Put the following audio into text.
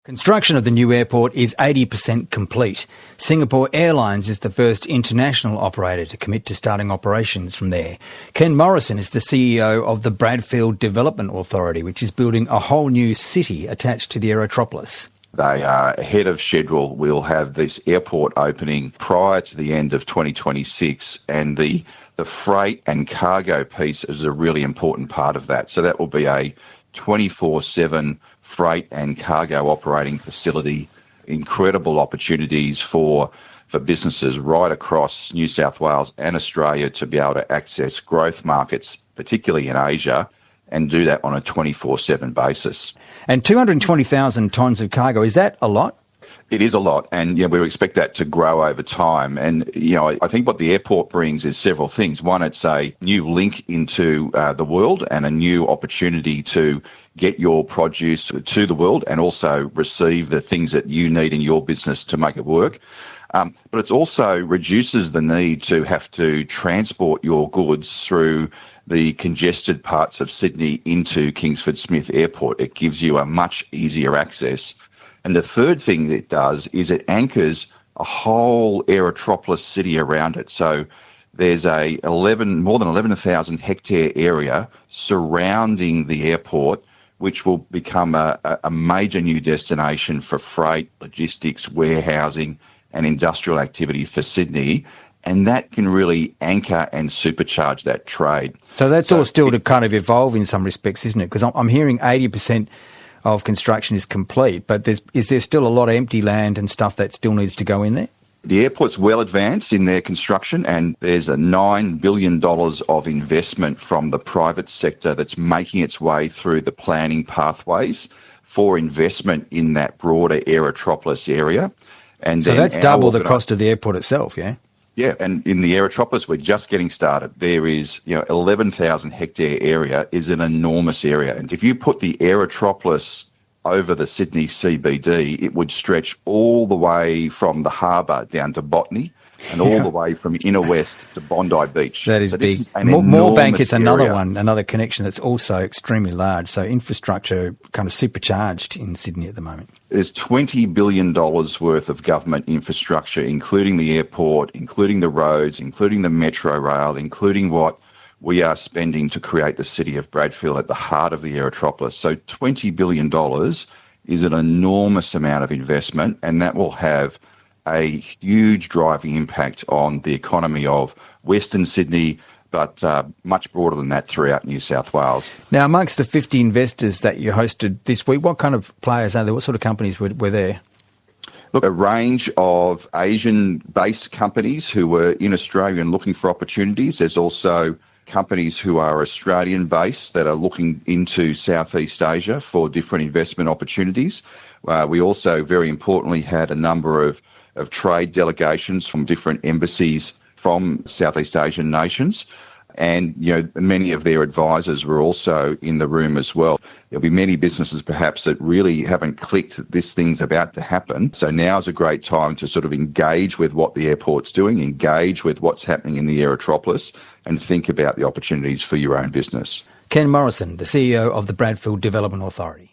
Construction of the new airport is 80% complete. Singapore Airlines is the first international operator to commit to starting operations from there. Ken Morrison is the CEO of the Bradfield Development Authority, which is building a whole new city attached to the Aerotropolis. They are ahead of schedule. We'll have this airport opening prior to the end of 2026, and the freight and cargo piece is a really important part of that. So that will be a 24/7 freight and cargo operating facility. Incredible opportunities for businesses right across New South Wales and Australia to be able to access growth markets, particularly in Asia, and do that on a 24/7 basis. And 220,000 tonnes of cargo, is that a lot? It is a lot, and we expect that to grow over time. And I think what the airport brings is several things. One, it's a new link into the world and a new opportunity to get your produce to the world and also receive the things that you need in your business to make it work. But it also reduces the need to have to transport your goods through the congested parts of Sydney into Kingsford Smith Airport. It gives you a much easier access. And the third thing it does is it anchors a whole Aerotropolis city around it. So there's more than 11,000 hectare area surrounding the airport, which will become a major new destination for freight, logistics, warehousing and industrial activity for Sydney. And that can really anchor and supercharge that trade. So that's all still to kind of evolve in some respects, isn't it? Because I'm hearing 80% of construction is complete, but is there still a lot of empty land and stuff that still needs to go in there? The airport's well advanced in their construction, and there's a $9 billion of investment from the private sector that's making its way through the planning pathways for investment in that broader Aerotropolis area. And so that's double the cost of the airport itself, yeah? Yeah, and in the Aerotropolis, we're just getting started. There is, 11,000 hectare area is an enormous area. And if you put the Aerotropolis over the Sydney CBD, it would stretch all the way from the harbour down to Botany and all the way from Inner West to Bondi Beach. That is big. Moorebank is another one, another connection that's also extremely large. So infrastructure kind of supercharged in Sydney at the moment. There's $20 billion worth of government infrastructure, including the airport, including the roads, including the metro rail, including what we are spending to create the city of Bradfield at the heart of the Aerotropolis. So $20 billion is an enormous amount of investment, and that will have a huge driving impact on the economy of Western Sydney, but much broader than that throughout New South Wales. Now, amongst the 50 investors that you hosted this week, what kind of players are there? What sort of companies were there? Look, a range of Asian-based companies who were in Australia and looking for opportunities. There's also companies who are Australian-based that are looking into Southeast Asia for different investment opportunities. We also, very importantly, had a number of trade delegations from different embassies from Southeast Asian nations. And, many of their advisors were also in the room as well. There'll be many businesses perhaps that really haven't clicked that this thing's about to happen. So now's a great time to sort of engage with what the airport's doing, engage with what's happening in the Aerotropolis, and think about the opportunities for your own business. Ken Morrison, the CEO of the Bradfield Development Authority.